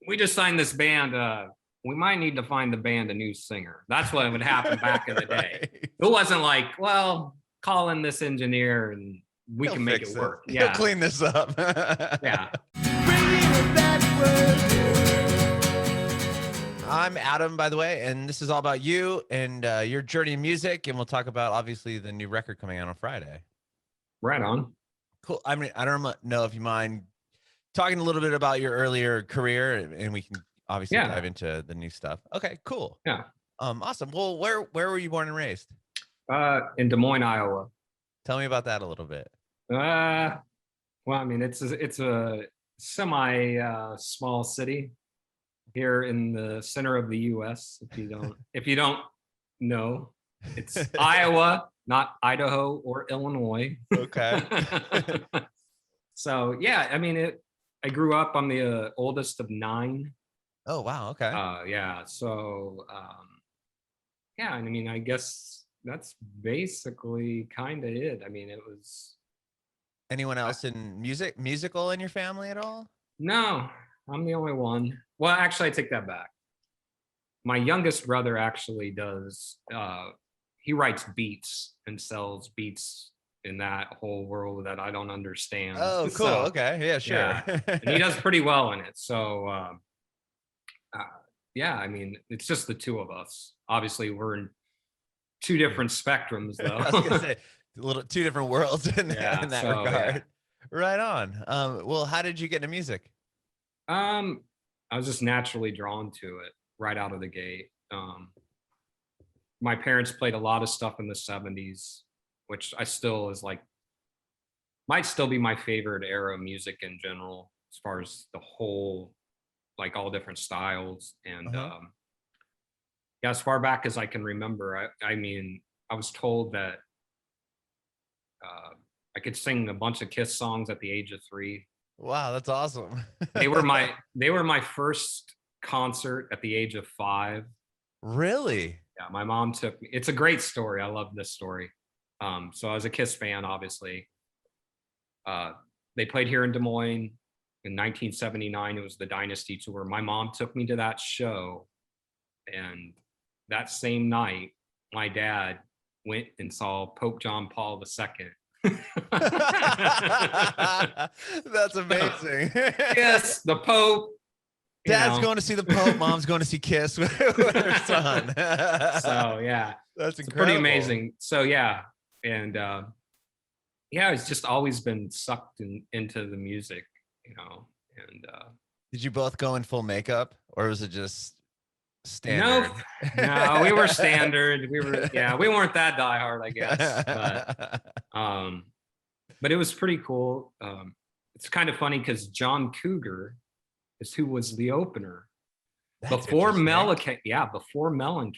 we just signed this band. We might need to find the band a new singer. That's what would happen back in the day. Right. It wasn't like, well, call in this engineer and we He'll can make fix it work. He'll Yeah. clean this up. Yeah. I'm Adam, by the way, and this is all about you and your journey in music, and we'll talk about obviously the new record coming out on Friday. Right on. Cool. I mean, I don't know if you mind talking a little bit about your earlier career, and we can obviously dive into the new stuff. Okay, cool. Yeah. Awesome. Well, where were you born and raised? In Des Moines, Iowa. Tell me about that a little bit. Well, I mean, it's a semi small city here in the center of the U.S. If you don't know, it's Iowa, not Idaho or Illinois. Okay. So yeah, I mean, I grew up. I'm the oldest of 9. Oh wow. Okay. Yeah. So yeah, I mean, I guess that's basically kind of it. I mean, it was. Anyone else in musical in your family at all? No, I'm the only one. Well, actually, I take that back. My youngest brother actually does. He writes beats and sells beats in that whole world that I don't understand. Oh, cool. So, okay. Yeah, sure. yeah. And he does pretty well in it. So, yeah, I mean, it's just the two of us. Obviously, we're in 2 different spectrums, though. I was gonna say, two different worlds in that regard. Yeah. Right on. Well, how did you get into music? I was just naturally drawn to it right out of the gate. My parents played a lot of stuff in the 70s, which I still might still be my favorite era of music in general, as far as the whole, like all different styles. And yeah, as far back as I can remember, I mean, I was told that I could sing a bunch of Kiss songs at the age of 3. Wow, that's awesome. They were my first concert at the age of 5. Really? Yeah, my mom took me. It's a great story. I love this story. So I was a Kiss fan, obviously. They played here in Des Moines in 1979. It was the Dynasty Tour. My mom took me to that show, and that same night, my dad went and saw Pope John Paul II. That's amazing. Yes, the Pope. Dad's going to see the Pope. Mom's going to see Kiss with her son. So yeah, that's incredible. It's pretty amazing. So yeah, and yeah, it's just always been sucked into the music, you know. And did you both go in full makeup, or was it just standard? No, we were standard. We weren't that diehard, I guess. But it was pretty cool. It's kind of funny because John Cougar is who was the opener before Mellencamp. Yeah, before Mellencamp.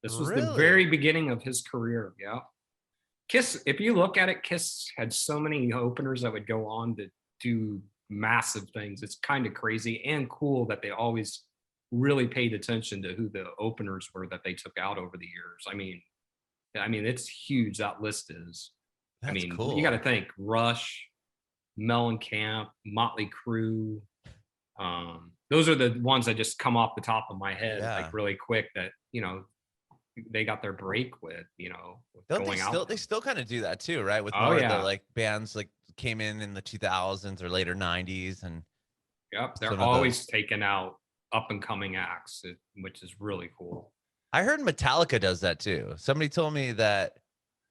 This was the very beginning of his career. Yeah. Kiss, if you look at it, Kiss had so many openers that would go on to do massive things. It's kind of crazy and cool that they always really paid attention to who the openers were that they took out over the years. I mean, it's huge. That list is. That's cool. You got to think Rush, Mellencamp, Motley Crue. Those are the ones that just come off the top of my head, like really quick. That they got their break with, They still kind of do that too, right? With more of the like bands like came in the 2000s or later 90s, and they're always taking out up and coming acts, which is really cool. I heard Metallica does that too. Somebody told me that,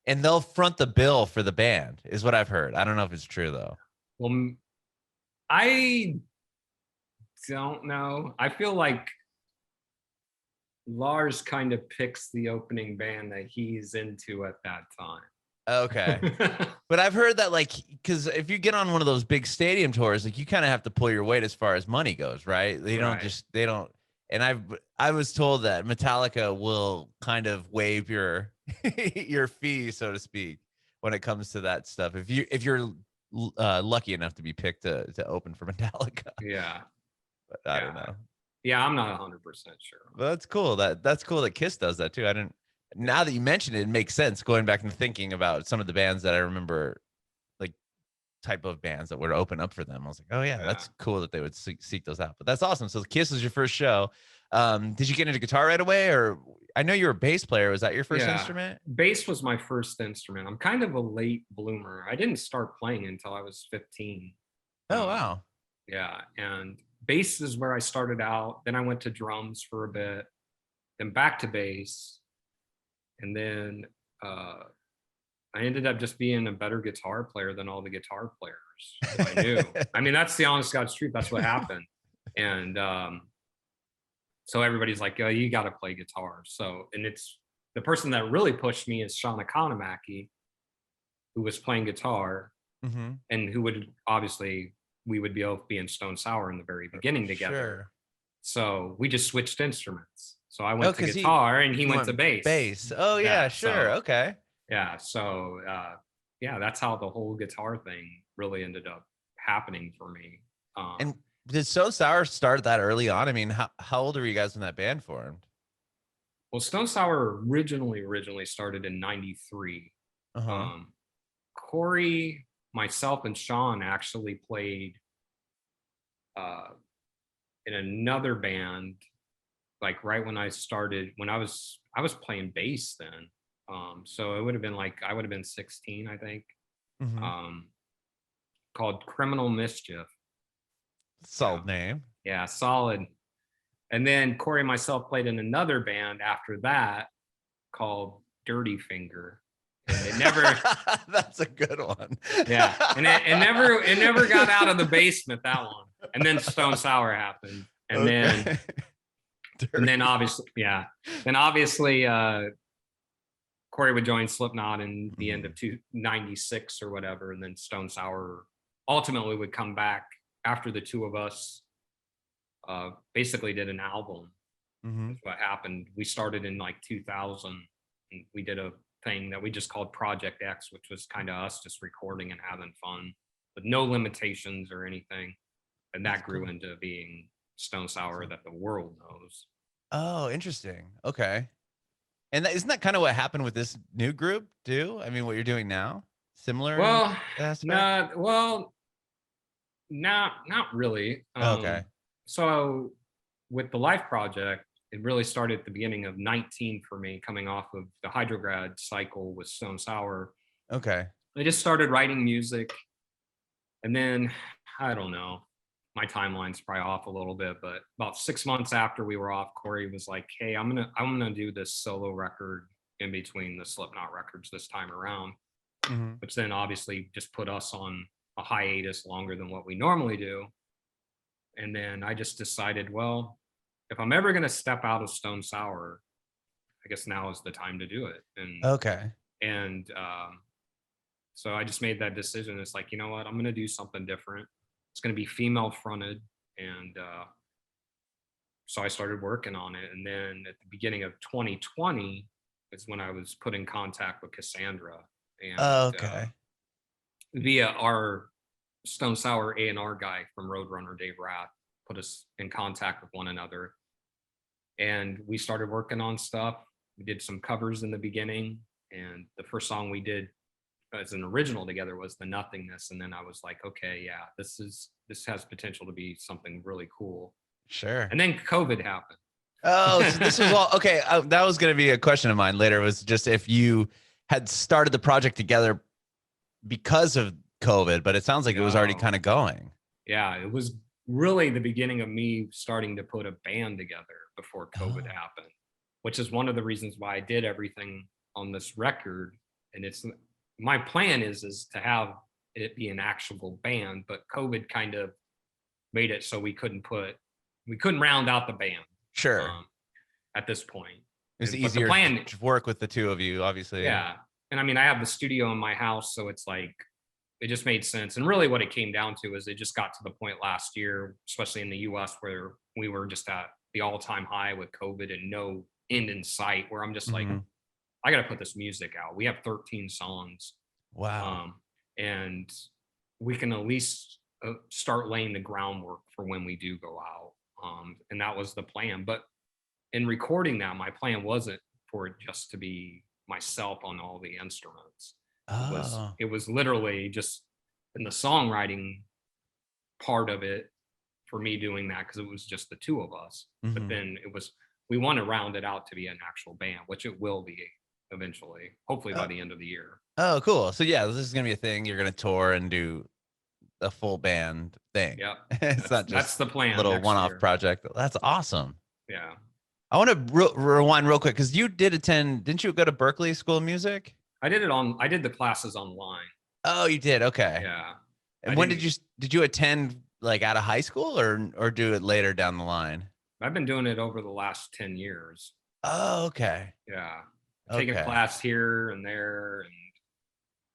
and they'll front the bill for the band, is what I've heard. I don't know if it's true though. Well, I don't know. I feel like Lars kind of picks the opening band that he's into at that time. Okay. But I've heard that, like, because if you get on one of those big stadium tours, like, you kind of have to pull your weight as far as money goes, right? They don't. And I was told that Metallica will kind of waive your your fee, so to speak, when it comes to that stuff. If you're lucky enough to be picked to open for Metallica. Yeah. But I don't know. Yeah, I'm not 100% sure. Well, that's cool. That's cool that Kiss does that too. I didn't. Now that you mention it, it makes sense going back and thinking about some of the bands that I remember, like type of bands that would open up for them. I was like, oh yeah, that's cool that they would seek those out. But that's awesome. So Kiss was your first show. Did you get into guitar right away, or I know you were a bass player? Was that your first instrument? Bass was my first instrument. I'm kind of a late bloomer. I didn't start playing until I was 15. Oh wow. Yeah, and bass is where I started out. Then I went to drums for a bit, then back to bass, and then I ended up just being a better guitar player than all the guitar players I knew. I mean, that's the honest God's truth. That's what happened. And so everybody's like, oh, you got to play guitar. So, and it's the person that really pushed me is Sean Economaki, who was playing guitar, and who would obviously, we would both be in Stone Sour in the very beginning together. Sure. So we just switched instruments. So I went to guitar and he went to bass. Bass. Oh yeah, sure. So, okay. Yeah. So yeah, that's how the whole guitar thing really ended up happening for me. And did Stone Sour start that early on? I mean, how old were you guys when that band formed? Well, Stone Sour originally started in '93. Corey, myself, and Sean actually played in another band, like right when I started, when I was playing bass then. So it would have been like, I would have been 16, I think. Called Criminal Mischief. Solid name. Yeah, solid. And then Corey and myself played in another band after that called Dirty Finger. And it never that's a good one. Yeah. And it never got out of the basement, that one. And then Stone Sour happened. And then obviously, yeah. Then obviously Corey would join Slipknot in the end of 96 or whatever. And then Stone Sour ultimately would come back after the two of us basically did an album. That's what happened. We started in like 2000. And we did a thing that we just called Project X, which was kind of us just recording and having fun with no limitations or anything. And that grew into being Stone Sour that the world knows. Oh, interesting. Okay. And isn't that kind of what happened with this new group too? I mean, what you're doing now? Similar? Well, not really. Okay. So with the L.I.F.E project, it really started at the beginning of 19 for me, coming off of the Hydrograd cycle with Stone Sour. Okay. I just started writing music. And then, I don't know, my timeline's probably off a little bit, but about 6 months after we were off, Corey was like, hey, I'm gonna do this solo record in between the Slipknot records this time around, which then obviously just put us on a hiatus longer than what we normally do. And then I just decided, well, if I'm ever going to step out of Stone Sour, I guess now is the time to do it. And so I just made that decision. It's like, you know what, I'm going to do something different. It's going to be female fronted. And so I started working on it. And then at the beginning of 2020 is when I was put in contact with Casandra. And via our Stone Sour A&R guy from Roadrunner, Dave Rath, put us in contact with one another. And we started working on stuff. We did some covers in the beginning. And the first song we did as an original together was The Nothingness. And then I was like, okay, yeah, this has potential to be something really cool. Sure. And then COVID happened. Oh, so this was all, okay. That was going to be a question of mine later, was just if you had started the project together because of COVID, but it sounds like it was already kind of going. Yeah, it was really the beginning of me starting to put a band together before COVID happened, which is one of the reasons why I did everything on this record. And it's my plan is to have it be an actual band, but COVID kind of made it so we couldn't round out the band. Sure. At this point, it's easier to work with the two of you, obviously. Yeah. And I mean, I have the studio in my house, so it's like, it just made sense. And really what it came down to is it just got to the point last year, especially in the US, where we were just at the all-time high with COVID and no end in sight, where I'm just like, I got to put this music out. We have 13 songs. Wow. And we can at least start laying the groundwork for when we do go out. And that was the plan. But in recording that, my plan wasn't for it just to be myself on all the instruments. It was literally just and the songwriting part of it for me doing that, because it was just the two of us. But then we want to round it out to be an actual band, which it will be eventually, hopefully by the end of the year. Oh, cool. So yeah, this is gonna be a thing. You're gonna tour and do a full band thing. Yeah, It's not just that's the plan. A little one-off project. That's awesome. Yeah. I want to rewind real quick because you did attend. Didn't you go to Berklee School of Music? I did the classes online. Oh, you did. Okay. Yeah. And when did you attend, like out of high school or do it later down the line? I've been doing it over the last 10 years. Oh, okay. Yeah. Taking class here and there, and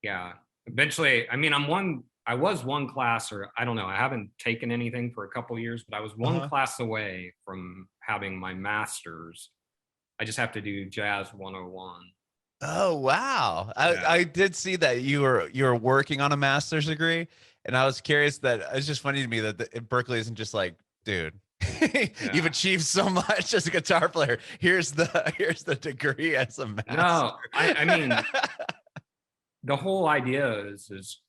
yeah. Eventually, I mean, I was one class, or I don't know, I haven't taken anything for a couple years, but I was one class away from having my master's. I just have to do Jazz 101. Oh, wow. I did see that you were working on a master's degree, and I was curious that it's just funny to me that Berklee isn't just like, dude, you've achieved so much as a guitar player. Here's the degree as a master. No, I mean, the whole idea is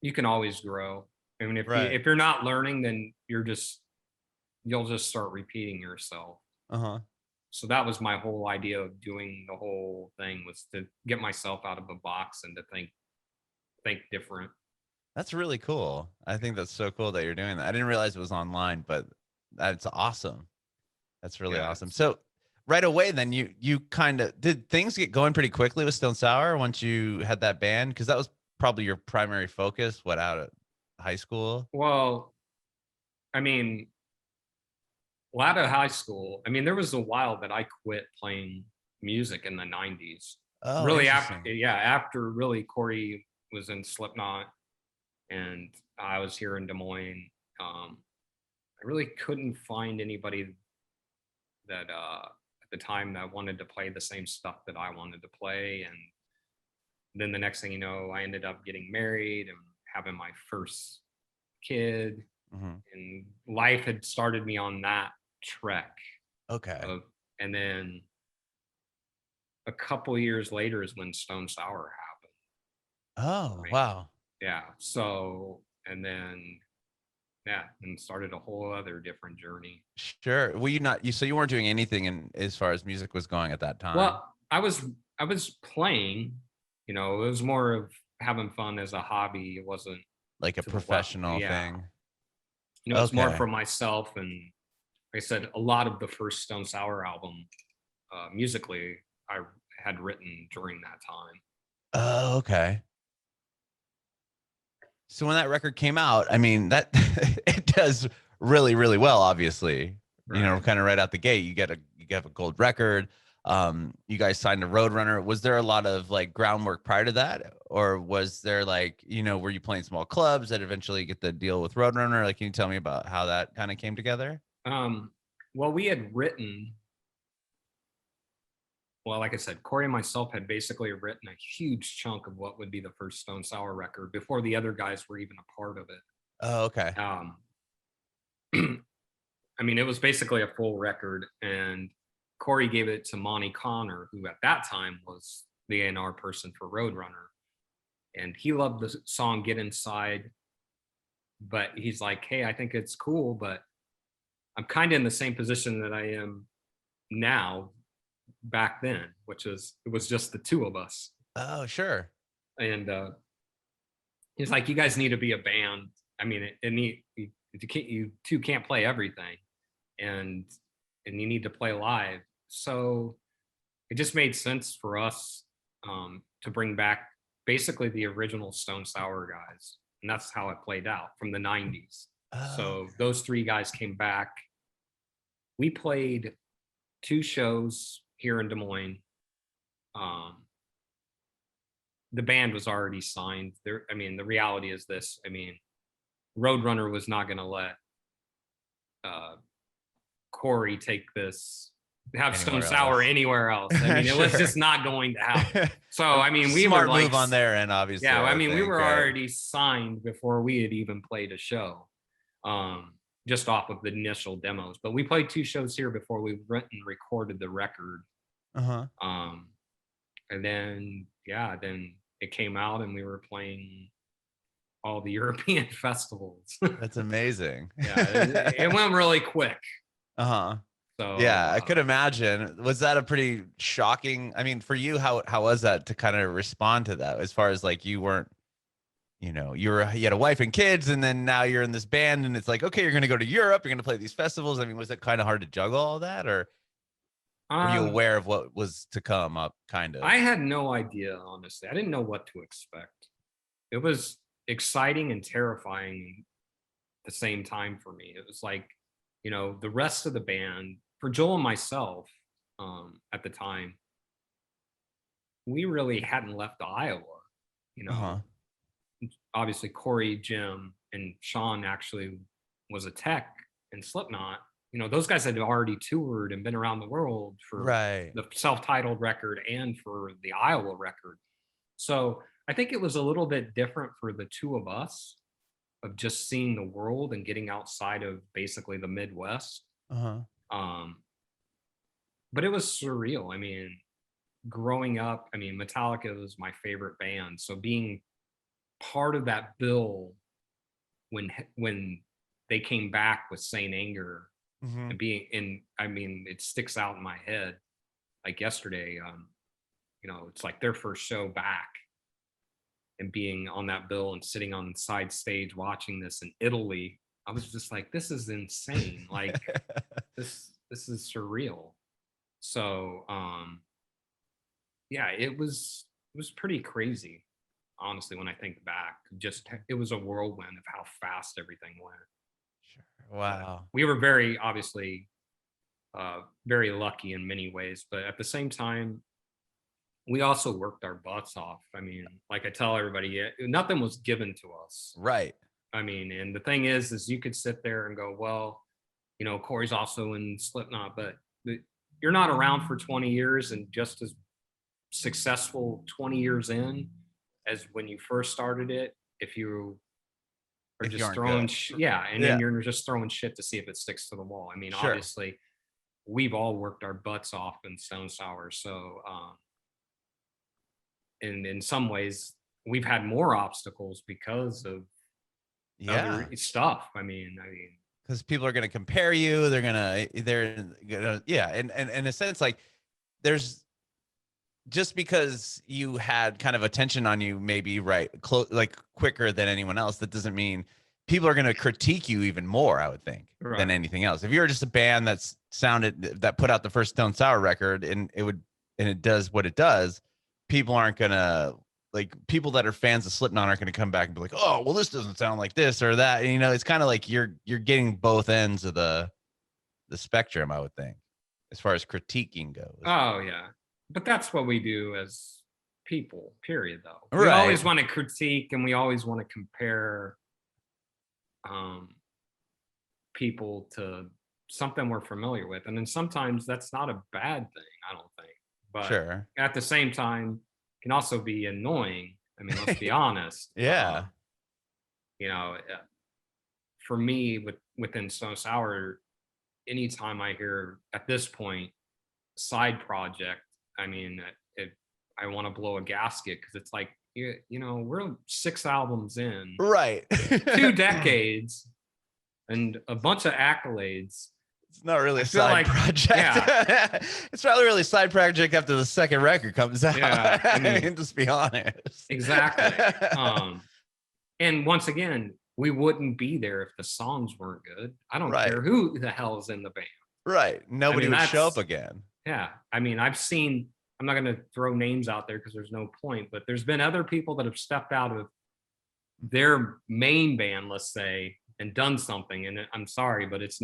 you can always grow. I mean, if you're not learning, then you'll just start repeating yourself. So that was my whole idea of doing the whole thing, was to get myself out of a box and to think different. That's really cool. I think that's so cool that you're doing that. I didn't realize it was online, but that's awesome. That's really awesome. So right away, then you kind of did things get going pretty quickly with Stone Sour once you had that band, because that was probably your primary focus. What, out of high school? Well, I mean, out of high school, I mean, there was a while that I quit playing music in the 90s. Oh, really? After really Corey was in Slipknot and I was here in Des Moines, I really couldn't find anybody that at the time that wanted to play the same stuff that I wanted to play. And then the next thing you know, I ended up getting married and having my first kid. And life had started me on that trek. And then a couple years later is when Stone Sour happened. Oh, wow. Yeah. So, and then and started a whole other different journey. Sure. Well, so you weren't doing anything as far as music was going at that time? Well, I was playing, it was more of having fun as a hobby. It wasn't like a professional thing. It was more for myself. And like I said, a lot of the first Stone Sour album, musically, I had written during that time. Oh, okay. So when that record came out, I mean, that it does really, really well, obviously. Right. Kind of right out the gate, you get a gold record. You guys signed to Roadrunner. Was there a lot of like groundwork prior to that? Or was there like, were you playing small clubs that eventually get the deal with Roadrunner? Like, can you tell me about how that kind of came together? Well, we had written, like I said, Corey and myself had basically written a huge chunk of what would be the first Stone Sour record before the other guys were even a part of it. Oh, okay. I mean, it was basically a full record, and Corey gave it to Monty Connor, who at that time was the A&R person for Roadrunner. And he loved the song Get Inside, but he's like, hey, I think it's cool, but I'm kind of in the same position that I am now back then, which is, it was just the two of us. Oh, sure. And he's like, you guys need to be a band. I mean, you two can't play everything, and you need to play live. So it just made sense for us to bring back basically the original Stone Sour guys. And that's how it played out from the 90s. Oh. So those three guys came back. We played 2 shows here in Des Moines. The band was already signed. I mean, the reality is this. I mean, Roadrunner was not going to let Corey take this, have Stone Sour anywhere else. I mean, it was just not going to happen. So, I mean, we Smart were like, move on their end, obviously. Yeah, I mean, we were already signed before we had even played a show, just off of the initial demos. But we played 2 shows here before we went and recorded the record. Uh-huh. And then, then it came out and we were playing all the European festivals. That's amazing. Yeah, it went really quick. Uh-huh. So yeah, I could imagine. Was that a pretty shocking? I mean, for you, how was that to kind of respond to that? As far as like you weren't, you know, you had a wife and kids, and then now you're in this band, and it's like, okay, you're going to go to Europe, you're going to play these festivals. I mean, was it kind of hard to juggle all that, or were you aware of what was to come up? Kind of. I had no idea, honestly. I didn't know what to expect. It was exciting and terrifying at the same time for me. It was like, you know, the rest of the band, for Joel and myself, at the time, we really hadn't left Iowa. You know, obviously Corey, Jim, and Sean actually was a tech in Slipknot. You know, those guys had already toured and been around the world for the self-titled record and for the Iowa record. So I think it was a little bit different for the two of us, of just seeing the world and getting outside of basically the Midwest. But it was surreal. I mean, growing up, I mean, Metallica was my favorite band. So being part of that bill when they came back with Saint Anger, and being in, I mean, it sticks out in my head like yesterday. You know, it's like their first show back, and being on that bill and sitting on the side stage watching this in Italy. I was just like, this is insane. Like this is surreal. So yeah, it was pretty crazy, honestly, when I think back. Just, it was a whirlwind of how fast everything went. Sure. Wow. We were very, obviously, very lucky in many ways, but at the same time, we also worked our butts off. I mean, like I tell everybody, nothing was given to us. Right. I mean, and the thing is you could sit there and go, well, you know, Corey's also in Slipknot, but you're not around for 20 years and just as successful 20 years in as when you first started it. If you are just throwing, then you're just throwing shit to see if it sticks to the wall. I mean, obviously, we've all worked our butts off in Stone Sour, so and in some ways, we've had more obstacles because of other stuff. I mean, because people are going to compare you. They're gonna, and in a sense, like there's, just because you had kind of attention on you, maybe like quicker than anyone else, that doesn't mean people are going to critique you even more, I would think, than anything else. If you're just a band that put out the first Stone Sour record and it does what it does, people aren't going to, like, people that are fans of Slipknot aren't going to come back and be like, oh, well, this doesn't sound like this or that. And, you know, it's kind of like you're getting both ends of the spectrum, I would think, as far as critiquing goes. Oh, yeah. But that's what we do as people, period, though. We always want to critique, and we always want to compare people to something we're familiar with. And then sometimes that's not a bad thing, I don't think. But at the same time, it can also be annoying. I mean, let's be honest. You know, for me, within Stone Sour, anytime I hear, at this point, side project, I mean, I want to blow a gasket, because it's like, you know, we're 6 albums in, 2 decades, and a bunch of accolades. It's not really a side project. Yeah. It's probably really a side project after the second record comes out. Yeah, I mean, just be honest. Exactly. And once again, we wouldn't be there if the songs weren't good. I don't care who the hell is in the band. Right. Nobody would show up again. Yeah. I mean, I'm not going to throw names out there because there's no point, but there's been other people that have stepped out of their main band, let's say, and done something. And I'm sorry, but it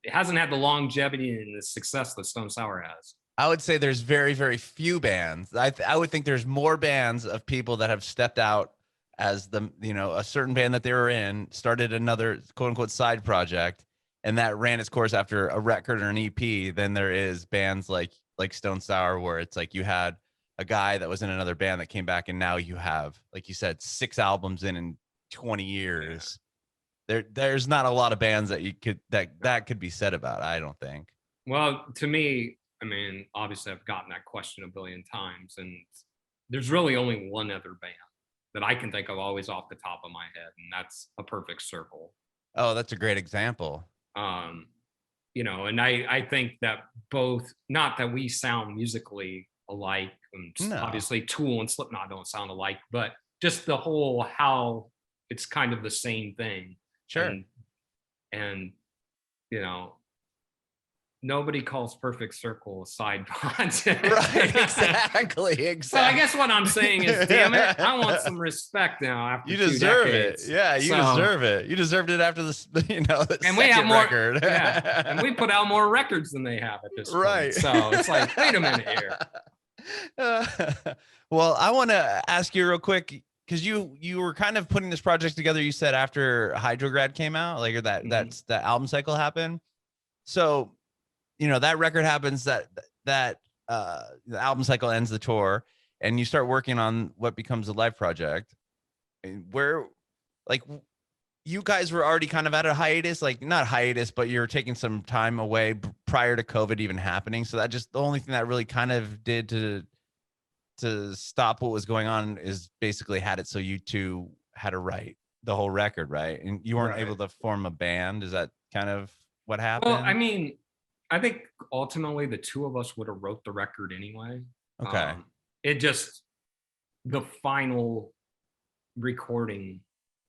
hasn't had the longevity and the success that Stone Sour has. I would say there's very, very few bands. I would think there's more bands of people that have stepped out as a certain band that they were in, started another quote unquote side project, and that ran its course after a record or an EP, than there is bands like Stone Sour, where it's like you had a guy that was in another band that came back, and now you have, like you said, 6 albums in 20 years. There's not a lot of bands that you could that could be said about, I don't think. Well, to me, I mean, obviously I've gotten that question a billion times, and there's really only one other band. that I can think of always off the top of my head, and that's A Perfect Circle. Oh, that's a great example. You know, and I think that both, not that we sound musically alike, and No. obviously Tool and Slipknot don't sound alike, but just the whole how it's kind of the same thing. Sure. And you know, nobody calls Perfect Circle a side project. Right, exactly. So I guess what I'm saying is, damn it, I want some respect now after you 2 deserve decades. it. Yeah, you deserve it. You deserved it after this, you know, the and we have more record. Yeah, and we put out more records than they have at this point. Right. So it's like, wait a minute here. Well, I want to ask you real quick, because you were kind of putting this project together, you said, after Hydrograd came out, like, or that's the album cycle happened. So, you know, that record happens, that the album cycle ends, the tour, and you start working on what becomes a live project, where, like, you guys were already kind of at a hiatus, like, not hiatus, but you're taking some time away prior to COVID even happening. So that just, the only thing that really kind of did to stop what was going on is basically had it so you two had to write the whole record, right? And you weren't able to form a band. Is that kind of what happened? Well, I mean, I think ultimately the two of us would have wrote the record anyway. Okay. It just, the final recording,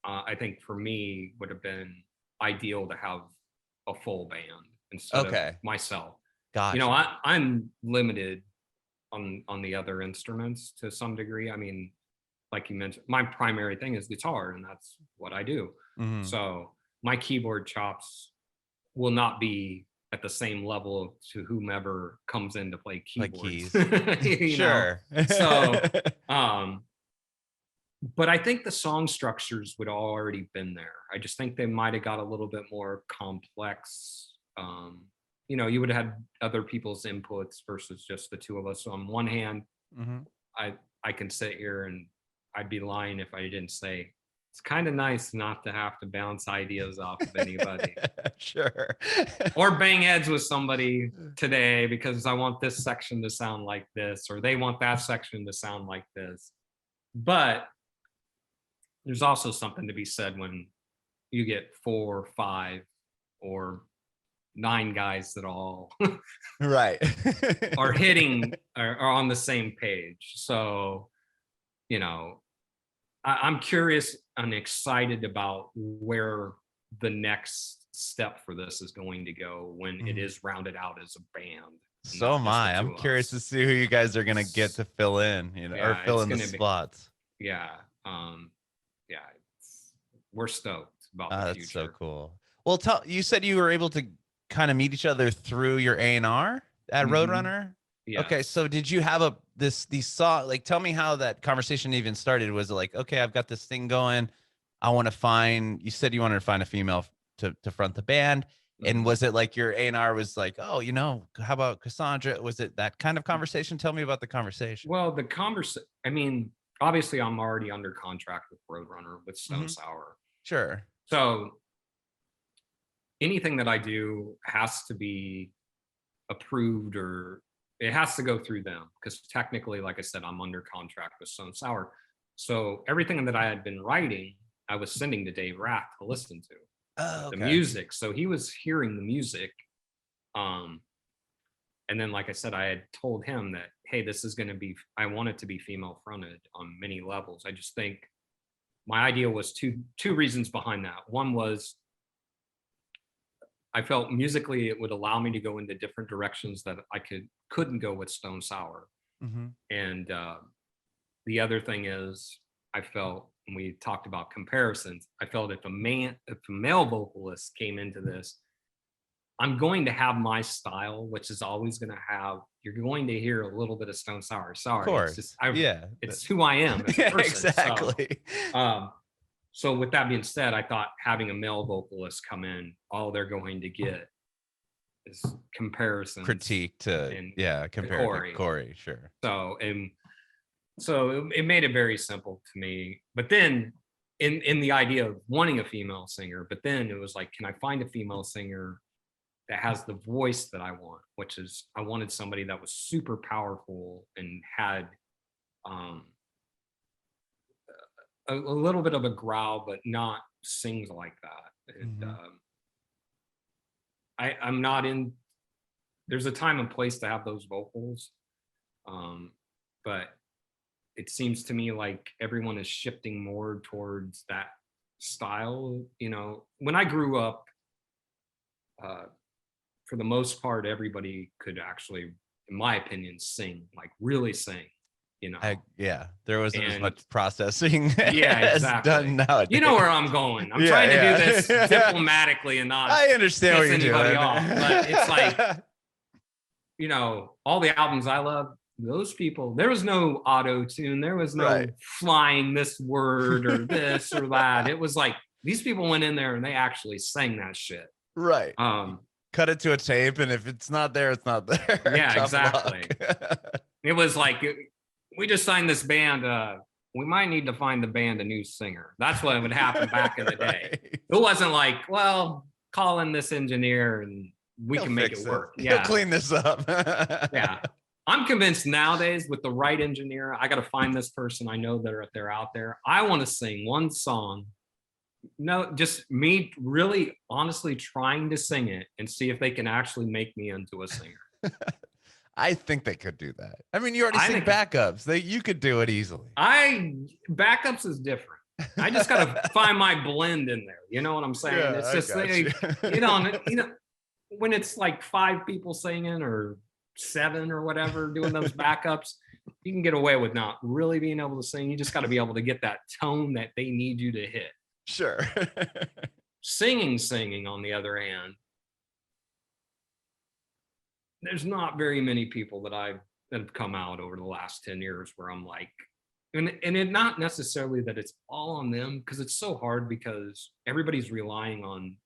I think for me would have been ideal to have a full band instead of myself. Gotcha. You know, I'm limited on the other instruments to some degree. I mean, like you mentioned, my primary thing is guitar, and that's what I do. So my keyboard chops will not be at the same level to whomever comes in to play keyboards. Like keys. Sure. So, but I think the song structures would already been there. I just think they might have got a little bit more complex. You know, you would have had other people's inputs versus just the two of us. So on one hand, I can sit here and I'd be lying if I didn't say it's kind of nice not to have to bounce ideas off of anybody. Sure. Or bang heads with somebody today because I want this section to sound like this, or they want that section to sound like this. But there's also something to be said when you get 4 or 5 or 9 guys that all right are hitting are on the same page. So, you know, I'm curious and excited about where the next step for this is going to go when it is rounded out as a band. So am I. I'm curious to see who you guys are gonna get to fill in, you know, or fill in the spots. Yeah. We're stoked about the future. That's so cool. Well, you said you were able to kind of meet each other through your A&R at Roadrunner. Yeah. Okay, so did you have these songs? Like, tell me how that conversation even started. Was it like, okay, I've got this thing going, I want to find, you said you wanted to find a female to front the band, and was it like your A&R was like, oh, you know, how about Casandra? Was it that kind of conversation? Tell me about the conversation. Well, the conversation, I mean, obviously I'm already under contract with Roadrunner with Stone Sour. Sure. So anything that I do has to be approved, or it has to go through them, because technically, like I said, I'm under contract with Stone Sour. So everything that I had been writing, I was sending to Dave Rath to listen to. The music. So he was hearing the music. And then, like I said, I had told him that, hey, this is going to be, I want it to be female fronted on many levels. I just think my idea was two reasons behind that. One was I felt musically it would allow me to go into different directions that I couldn't go with Stone Sour. And the other thing is, I felt, when we talked about comparisons, I felt if a male vocalist came into this, I'm going to have my style, which is always going to have, you're going to hear a little bit of Stone Sour. Sorry. Of course. It's who I am as a person. Exactly. So with that being said, I thought having a male vocalist come in, all they're going to get is comparison, critique to, compare to Corey. Sure. So it made it very simple to me. But then in the idea of wanting a female singer, but then it was like, can I find a female singer that has the voice that I want, which is, I wanted somebody that was super powerful and had a little bit of a growl, but not sings like that. And I'm not in. There's a time and place to have those vocals, but it seems to me like everyone is shifting more towards that style. You know, when I grew up, for the most part, everybody could actually, in my opinion, sing, like really sing. You know, there wasn't as much processing as done nowadays. You know where I'm going. I'm trying to do this diplomatically and not I understand what you're doing. Off, but it's like, you know, all the albums I love, those people, there was no auto-tune, there was no flying this word or this or that. It was like these people went in there and they actually sang that shit. Right. Cut it to a tape, and if it's not there, it's not there. Yeah, exactly. It was like, we just signed this band. We might need to find the band a new singer. That's what would happen back in the day. It wasn't like, well, call in this engineer and we can make it work. Yeah, he'll clean this up. Yeah, I'm convinced nowadays with the right engineer, I got to find this person I know that they're out there. I want to sing one song. No, just me really honestly trying to sing it and see if they can actually make me into a singer. I think they could do that. I mean, you already sing backups. You could do it easily. Backups is different. I just got to find my blend in there. You know what I'm saying? Yeah, it's just you know, when it's like 5 people singing or 7 or whatever doing those backups, you can get away with not really being able to sing. You just got to be able to get that tone that they need you to hit. Sure. Singing on the other hand, there's not very many people that have come out over the last 10 years where I'm like, and it not necessarily that it's all on them, because it's so hard because everybody's relying on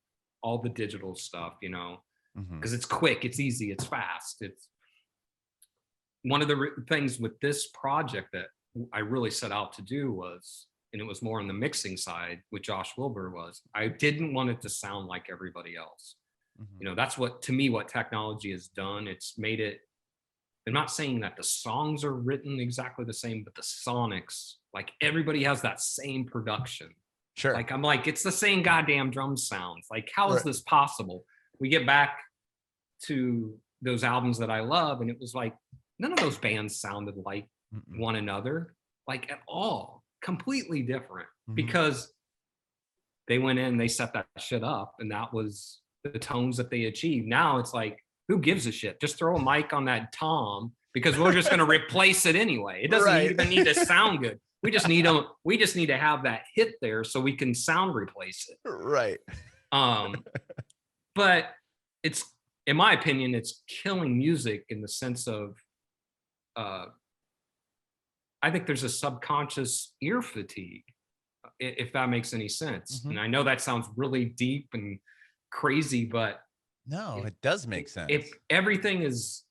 all the digital stuff, you know, because it's quick, it's easy, it's fast. It's one of the things with this project that I really set out to do was, and it was more on the mixing side with Josh Wilbur, was I didn't want it to sound like everybody else. You know, that's what, to me, what technology has done. It's made it, I'm not saying that the songs are written exactly the same, but the sonics, like everybody has that same production. Sure. Like, I'm like, it's the same goddamn drum sounds. Like, how is this possible? We get back to those albums that I love, and it was like, none of those bands sounded like one another, like at all. Completely different, because they went in, they set that shit up, and that was the tones that they achieved. Now it's like, who gives a shit? Just throw a mic on that tom, because we're just going to replace it anyway. It doesn't even need to sound good. We just need to have that hit there so we can sound replace it. Right. But it's, in my opinion, it's killing music in the sense of, I think there's a subconscious ear fatigue, if that makes any sense. And I know that sounds really deep and crazy, but no, it does make sense. If everything is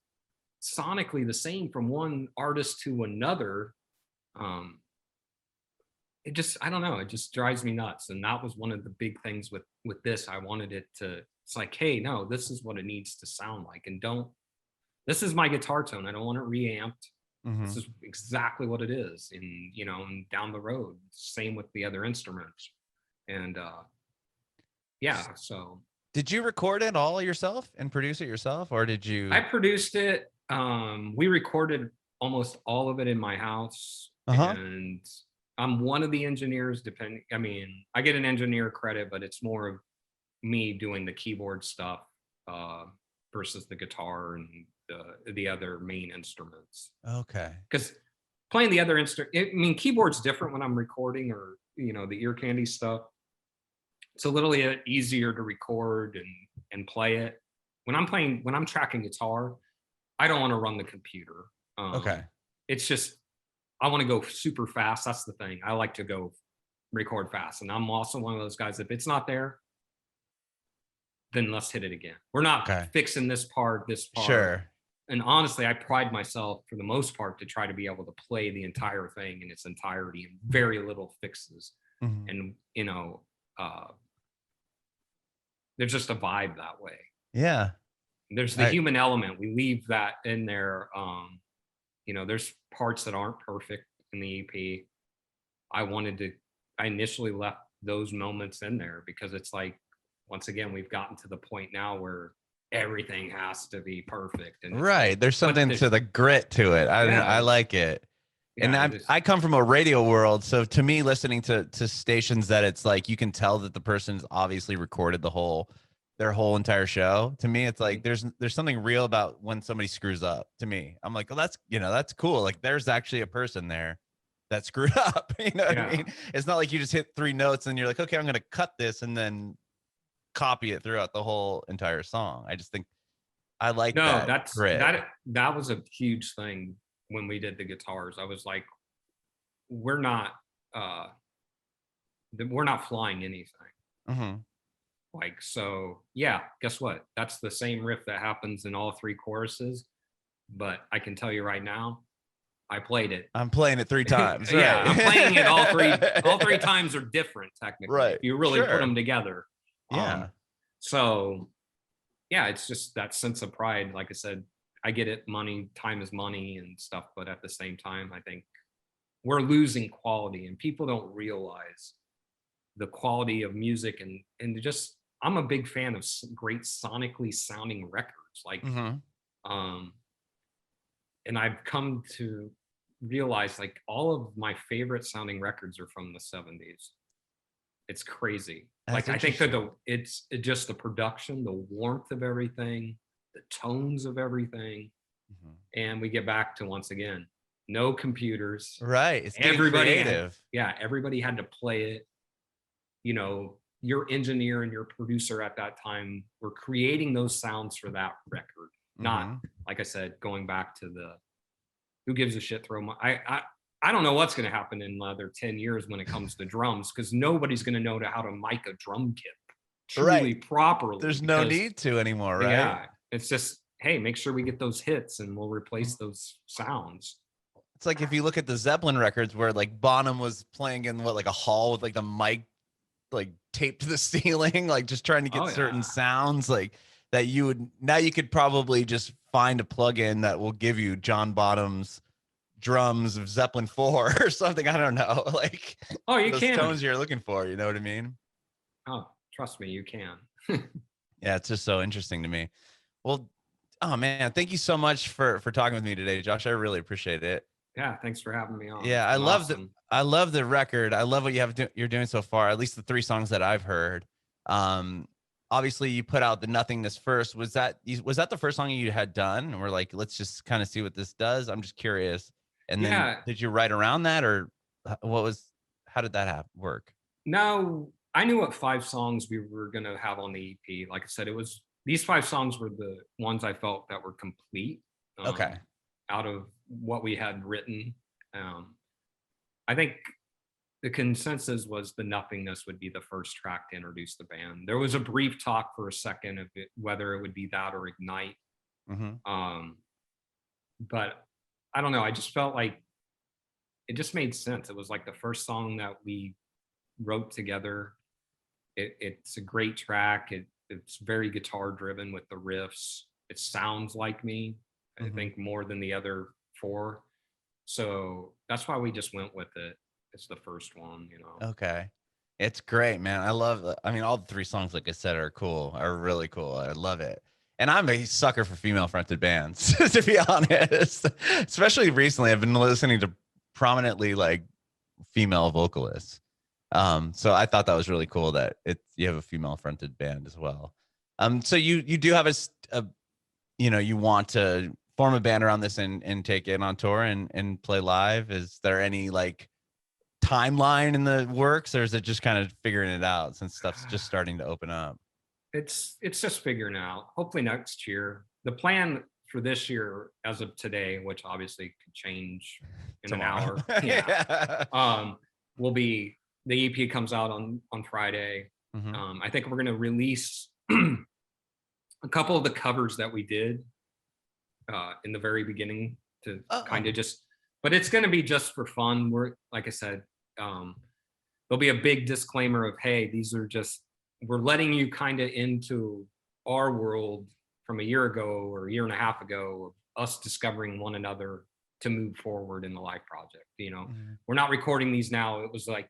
sonically the same from one artist to another, it just, I don't know, it just drives me nuts. And that was one of the big things with this. I wanted it to, it's like, hey, no, this is what it needs to sound like. And this is my guitar tone. I don't want it reamped. This is exactly what it is. And, you know, and down the road, same with the other instruments. And yeah, so. Did you record it all yourself and produce it yourself, or did you? I produced it. We recorded almost all of it in my house. And I'm one of the engineers, I mean, I get an engineer credit, but it's more of me doing the keyboard stuff versus the guitar and the other main instruments. Okay. Because playing the other instrument, I mean, keyboard's different when I'm recording, or, you know, the ear candy stuff. It's a little easier to record and play it. When I'm tracking guitar, I don't want to run the computer. Okay. It's just, I want to go super fast. That's the thing. I like to go record fast. And I'm also one of those guys, if it's not there, then let's hit it again. We're not fixing this part. Sure. And honestly, I pride myself for the most part to try to be able to play the entire thing in its entirety and very little fixes. And, you know, there's just a vibe that way. Yeah. There's the human element. We leave that in there. You know, there's parts that aren't perfect in the EP. I wanted to I initially left those moments in there because it's like, once again, we've gotten to the point now where everything has to be perfect. And right. like, There's something to the grit to it. I like it. And I come from a radio world. So to me, listening to stations that it's like, you can tell that the person's obviously recorded their whole entire show. To me, it's like, there's something real about when somebody screws up. To me, I'm like, well, that's cool. Like there's actually a person there that screwed up. You know what I mean? It's not like you just hit 3 notes and you're like, okay, I'm going to cut this and then copy it throughout the whole entire song. I just think I like that. That was a huge thing when we did the guitars. I was like, we're not flying anything. Like, so yeah, guess what? That's the same riff that happens in all 3 choruses. But I can tell you right now, I played it. I'm playing it 3 times. Right? Yeah, I'm playing it all 3. All 3 times are different, technically. Right. If you really put them together. Yeah. So yeah, it's just that sense of pride. Like I said, I get it. Time is money and stuff. But at the same time, I think we're losing quality, and people don't realize the quality of music. And just, I'm a big fan of great sonically sounding records. Like, and I've come to realize like all of my favorite sounding records are from the 70s. It's crazy. Like, I think that it's just the production, the warmth of everything, the tones of everything. And we get back to, once again, no computers. Right. It's everybody creative. Everybody had to play it. You know, your engineer and your producer at that time were creating those sounds for that record. Not, like I said, going back to the who gives a shit I don't know what's going to happen in another 10 years when it comes to drums, because nobody's going to know how to mic a drum kit truly properly. There's no need to anymore, right? Yeah. It's just, hey, make sure we get those hits and we'll replace those sounds. It's like if you look at the Zeppelin records where like Bonham was playing in like a hall with like the mic like taped to the ceiling, like just trying to get certain sounds like that you could probably just find a plugin that will give you John Bonham's drums of Zeppelin 4 or something. I don't know. Like, you can tones you're looking for, you know what I mean? Oh, trust me, you can. Yeah, it's just so interesting to me. Well, oh man, thank you so much for talking with me today, Josh. I really appreciate it. Yeah, thanks for having me on. Yeah, I love the record. I love what you're doing so far, at least the 3 songs that I've heard. Obviously you put out the Nothingness first. Was that the first song you had done? And we're like, let's just kind of see what this does. I'm just curious. And then did you write around that, or how did that work? No, I knew what 5 songs we were going to have on the EP. Like I said, these 5 songs were the ones I felt that were complete. Out of what we had written. I think the consensus was the Nothingness would be the first track to introduce the band. There was a brief talk for a second of whether it would be that or Ignite. But I don't know. I just felt like it just made sense. It was like the first song that we wrote together. It's a great track. It's very guitar driven with the riffs. It sounds like me, I think, more than the other 4. So that's why we just went with it. It's the first one, you know. Okay. It's great, man. I love all the 3 songs, like I said, are really cool. I love it. And I'm a sucker for female fronted bands, to be honest. Especially recently, I've been listening to prominently like female vocalists. So I thought that was really cool that you have a female fronted band as well. So you do have you want to form a band around this and take it on tour and play live. Is there any like timeline in the works, or is it just kind of figuring it out since stuff's just starting to open up? It's just figuring out. Hopefully next year. The plan for this year, as of today, which obviously could change in tomorrow. An hour, will be the EP comes out on Friday. I think we're going to release a couple of the covers that we did in the very beginning to kind of just, but it's going to be just for fun. We're, like I said, there'll be a big disclaimer of, hey, these are just, we're letting you kind of into our world from a year ago or a year and a half ago of us discovering one another to move forward in the live project. You know, we're not recording these now. It was like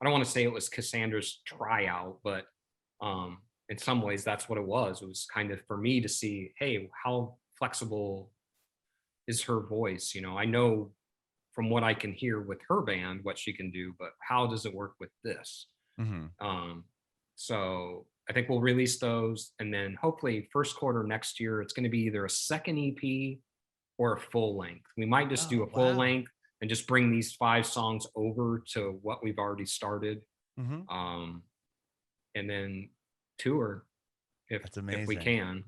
I don't want to say it was Cassandra's tryout, but in some ways that's what it was. It was kind of for me to see, hey, how flexible is her voice? You know, I know from what I can hear with her band what she can do, but how does it work with this? So I think we'll release those, and then hopefully first quarter next year, it's going to be either a second EP or a full length. We might just do a full length and just bring these 5 songs over to what we've already started, and then tour if we can.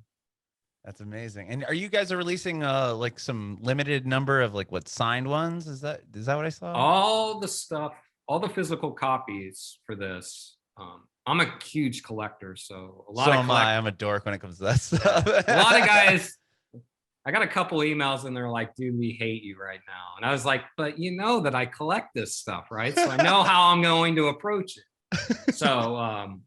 That's amazing. And are you guys releasing like some limited number of like what signed ones? Is that what I saw? All the stuff, all the physical copies for this. I'm a huge collector, so a lot of I'm a dork when it comes to that stuff. A lot of guys, I got a couple emails and they're like, dude, we hate you right now. And I was like, but you know that I collect this stuff, right? So I know how I'm going to approach it. So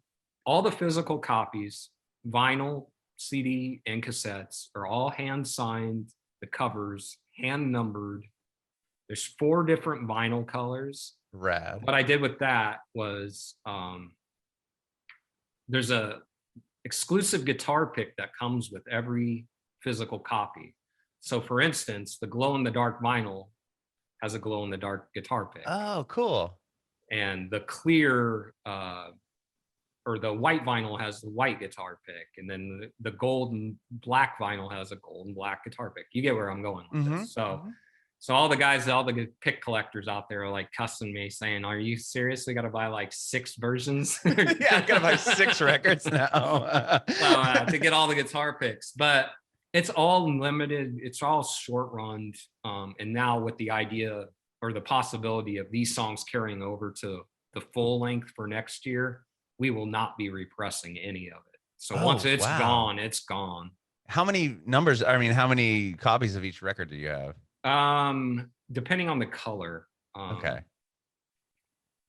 all the physical copies, vinyl, CD, and cassettes are all hand signed, the covers hand numbered. There's 4 different vinyl colors. Rad. What I did with that was there's a exclusive guitar pick that comes with every physical copy. So for instance, the glow in the dark vinyl has a glow in the dark guitar pick. Oh, cool. And the clear or the white vinyl has the white guitar pick, and then the gold and black vinyl has a gold and black guitar pick. You get where I'm going with this. So all the guys, all the pick collectors out there are like cussing me saying, are you serious? We got to buy like 6 versions? Yeah, I got to buy 6 records now. To get all the guitar picks. But it's all limited. It's all short run. And now with the idea or the possibility of these songs carrying over to the full length for next year, we will not be repressing any of it. So once it's gone, it's gone. How many numbers, I mean, how many copies of each record do you have? Depending on the color. Okay.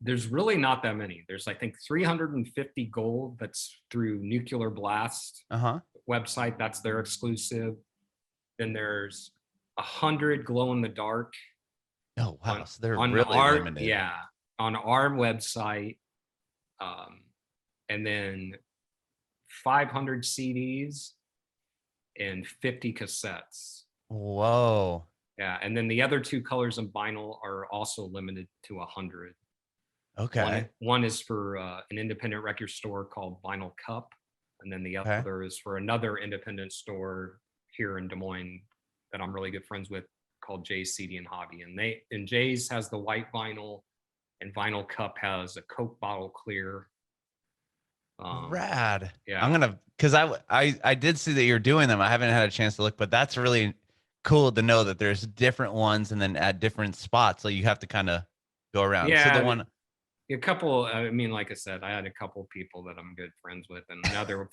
There's really not that many. There's, I think, 350 gold that's through Nuclear Blast website. That's their exclusive. Then there's 100 glow in the dark. Oh, wow. So they're really limited. Yeah. On our website. And then 500 CDs and 50 cassettes. Whoa. Yeah, and then the other 2 colors of vinyl are also limited to 100. Okay. One is for an independent record store called Vinyl Cup, and then the other is for another independent store here in Des Moines that I'm really good friends with called Jay's CD and Hobby. And Jay's has the white vinyl, and Vinyl Cup has a Coke bottle clear. Rad. Yeah. I'm gonna, because I did see that you're doing them. I haven't had a chance to look, but that's really cool to know that there's different ones and then at different spots. So you have to kind of go around. Yeah. So the one, a couple, I mean, like I said, I had a couple people that I'm good friends with, and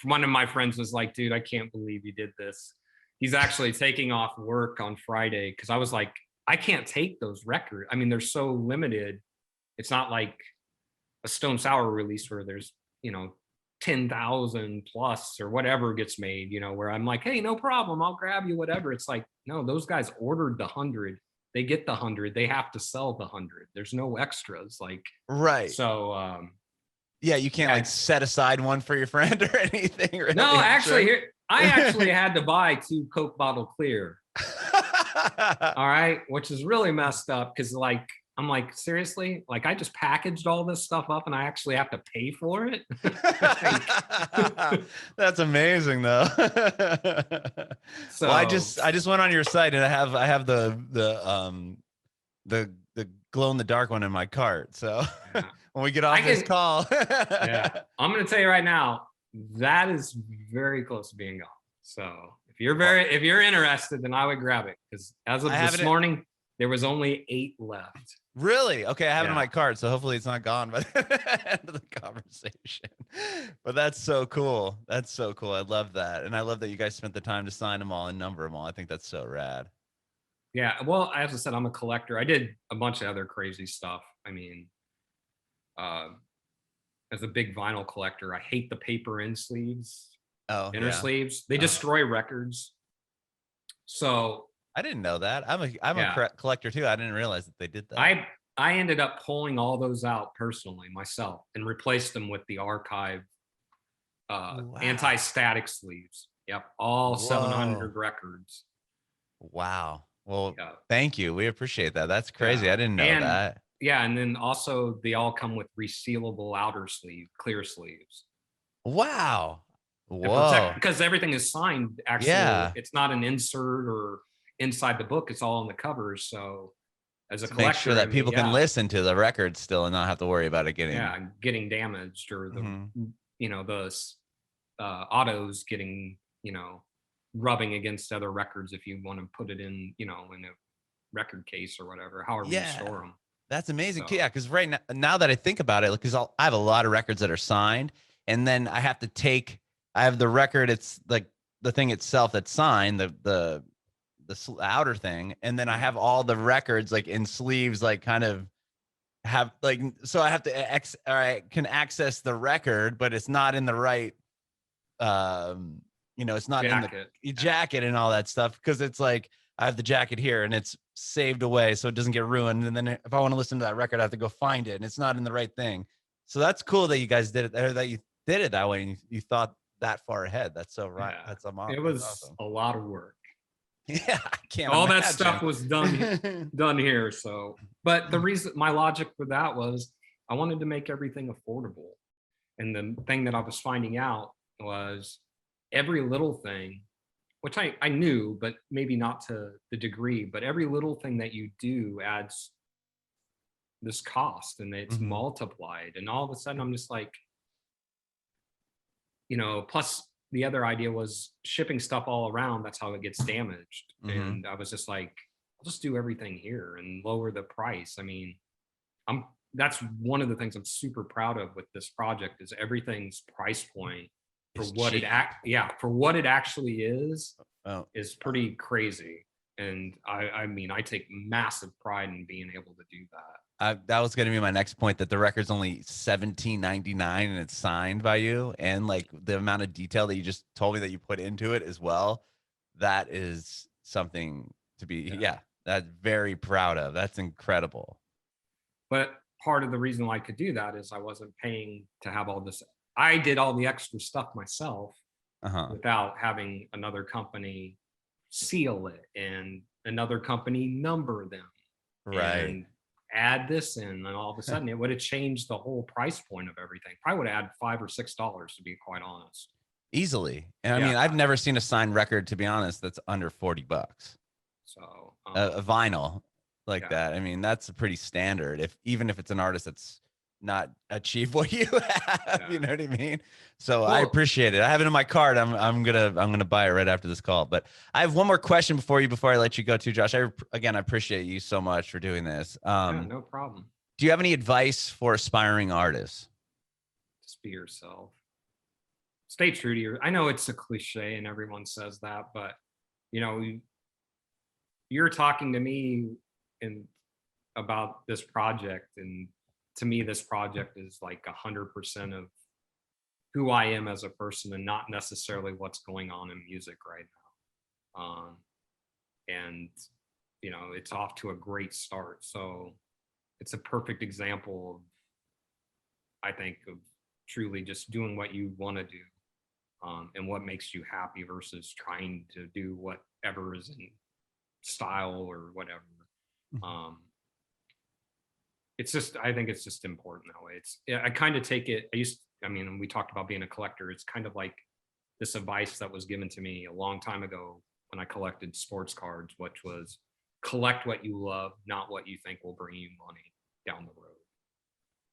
one of my friends was like, dude, I can't believe you did this. He's actually taking off work on Friday because I was like, I can't take those records. I mean, they're so limited. It's not like a Stone Sour release where there's, 10,000 plus or whatever gets made, where I'm like, hey, no problem, I'll grab you, whatever. It's like, no, those guys ordered the 100. They get the 100. They have to sell the 100. There's no extras. Like, right. So, yeah, you can't like set aside one for your friend or anything. Really. No, actually, I actually had to buy 2 Coke bottle clear. All right, which is really messed up because like I'm like, seriously? Like I just packaged all this stuff up and I actually have to pay for it? That's amazing though. So well, I just went on your site and I have the glow in the dark one in my cart. So when we get off this call. Yeah. I'm gonna tell you right now, that is very close to being gone. So if you're interested, then I would grab it because as of this morning, there was only 8 left. Really? Okay, I have it in my cart, so hopefully it's not gone by the end of the conversation. But that's so cool. That's so cool. I love that. And I love that you guys spent the time to sign them all and number them all. I think that's so rad. Yeah, well, as I said, I'm a collector. I did a bunch of other crazy stuff. I mean, as a big vinyl collector, I hate the paper in sleeves, inner sleeves. They destroy records. So I didn't know that. I'm a collector too. I didn't realize that they did that. I ended up pulling all those out personally myself and replaced them with the archive anti-static sleeves. Yep, all 700 records. Wow. Well, thank you. We appreciate that. That's crazy. Yeah. I didn't know that. Yeah, and then also they all come with resealable outer sleeve, clear sleeves. Wow. Whoa. Because everything is signed. Actually, it's not an insert or inside the book. It's all on the covers. So as a collector, make sure that people can listen to the record still and not have to worry about it getting damaged, or the the autos getting rubbing against other records if you want to put it in in a record case or whatever, however you store them. That's amazing. So, because right now that I think about it, because I have a lot of records that are signed, and then I have to I have the record, it's like the thing itself that's signed, the outer thing, and then I have all the records like in sleeves, like kind of have like, so I have to I can access the record, but it's not in the right it's not in the jacket and all that stuff, because it's like I have the jacket here and it's saved away so it doesn't get ruined, and then if I want to listen to that record I have to go find it and it's not in the right thing. So that's cool that you guys did it, or that you did it that way, and you thought that far ahead. That's so right. That's amazing. It was awesome. A lot of work. Yeah, I can't all imagine. That stuff was done here. So, but the reason, my logic for that was I wanted to make everything affordable, and the thing that I was finding out was every little thing, which I knew, but maybe not to the degree, but every little thing that you do adds this cost, and it's multiplied, and all of a sudden I'm just like, plus the other idea was shipping stuff all around. That's how it gets damaged. And I was just like, I'll just do everything here and lower the price. I mean, that's one of the things I'm super proud of with this project, is everything's price point for what for what it actually is pretty crazy. And I mean, I take massive pride in being able to do that. That was going to be my next point, that the record's only $17.99 and it's signed by you, and like the amount of detail that you just told me that you put into it as well, that is something to be that's very proud of. That's incredible. But part of the reason why I could do that is I wasn't paying to have all this. I did all the extra stuff myself without having another company seal it and another company number them. Right. And add this in, and all of a sudden it would have changed the whole price point of everything. Probably would have had $5 or $6, to be quite honest. Easily. And I mean, I've never seen a signed record, to be honest, that's under $40. So a vinyl like that. I mean, that's pretty standard. Even if it's an artist that's not achieved what you have, you know what I mean? So cool. I appreciate it. I have it in my card. I'm gonna buy it right after this call. But I have one more question before I let you go too, Josh. I appreciate you so much for doing this. No problem. Do you have any advice for aspiring artists? Just be yourself. Stay true to I know it's a cliche and everyone says that, but you're talking to me about this project, and to me, this project is like 100% of who I am as a person, and not necessarily what's going on in music right now. And it's off to a great start. So it's a perfect example of, I think, of truly just doing what you want to do, and what makes you happy, versus trying to do whatever is in style or whatever. It's just, I think it's just important that way. I kind of take it, we talked about being a collector. It's kind of like this advice that was given to me a long time ago when I collected sports cards, which was collect what you love, not what you think will bring you money down the road.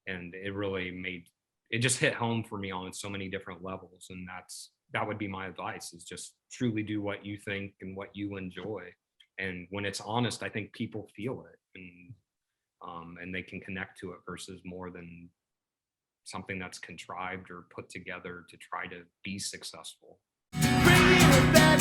And it really it just hit home for me on so many different levels. And that would be my advice, is just truly do what you think and what you enjoy. And when it's honest, I think people feel it, and they can connect to it, versus more than something that's contrived or put together to try to be successful. Bring me back